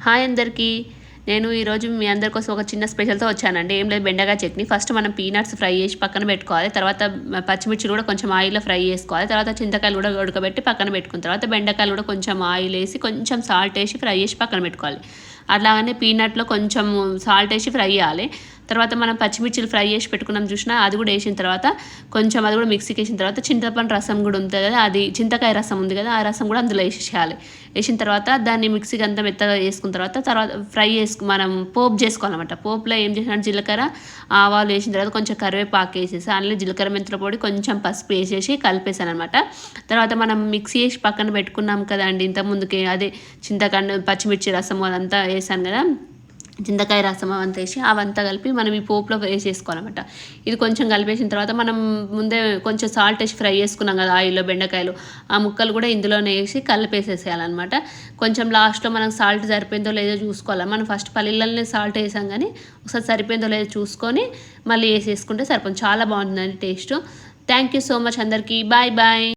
Hi అందరికీ. నేను ఈరోజు మీ అందరి కోసం ఒక చిన్న స్పెషల్తో వచ్చానండి. ఏం లేదు, బెండకాయ చట్నీ. ఫస్ట్ మనం పీనట్స్ ఫ్రై చేసి పక్కన పెట్టుకోవాలి. తర్వాత పచ్చిమిర్చిలు కూడా కొంచెం ఆయిల్లో ఫ్రై చేసుకోవాలి. తర్వాత చింతకాయలు కూడా ఉడకబెట్టి పక్కన పెట్టుకున్న తర్వాత బెండకాయలు కూడా కొంచెం ఆయిల్ వేసి కొంచెం సాల్ట్ వేసి ఫ్రై చేసి పక్కన పెట్టుకోవాలి. అట్లాగనే పీనట్లో కొంచెం సాల్ట్ వేసి ఫ్రై చేయాలి. తర్వాత మనం పచ్చిమిర్చిలు ఫ్రై చేసి పెట్టుకున్నాం చూసినా, అది కూడా వేసిన తర్వాత కొంచెం అది కూడా మిక్సీకి వేసిన తర్వాత చింతపండు రసం కూడా ఉంటుంది కదా, అది చింతకాయ రసం ఉంది కదా, ఆ రసం కూడా అందులో వేసేయాలి. వేసిన తర్వాత దాన్ని మిక్సీకి అంతా మెత్తగా వేసుకున్న తర్వాత ఫ్రై మనం పోపు చేసుకోవాలన్నమాట. పోపులో ఏం చేసినా జీలకర్ర ఆవాలు వేసిన తర్వాత కొంచెం కరివేపాకు వేసేసి అందులో జీలకర్ర మెంతుల పొడి కొంచెం పసుపు వేసేసి కలిపేసాను అనమాట. తర్వాత మనం మిక్సీ వేసి పక్కన పెట్టుకున్నాం కదండి ఇంతకుముందుకి, అదే చింతకాయ పచ్చిమిర్చి రసం అదంతా వేసాను కదా, చింతకాయ రసం అవంతా వేసి అవంతా కలిపి మనం ఈ పోపులో వేసేసుకోవాలన్నమాట. ఇది కొంచెం కలిపేసిన తర్వాత మనం ముందే కొంచెం సాల్ట్ వేసి ఫ్రై చేసుకున్నాం కదా ఆయిల్లో బెండకాయలు, ఆ ముక్కలు కూడా ఇందులోనే వేసి కలిపేసేసేయాలన్నమాట. కొంచెం లాస్ట్లో మనకు సాల్ట్ సరిపోయిందో లేదో చూసుకోవాలి. మనం ఫస్ట్ పల్లీలనే సాల్ట్ వేసాం కానీ ఒకసారి సరిపోయిందో లేదో చూసుకొని మళ్ళీ వేసేసుకుంటే సరిపోతుంది. చాలా బాగుంటుందండి taste. Thank you so much అందరికీ. Bye bye.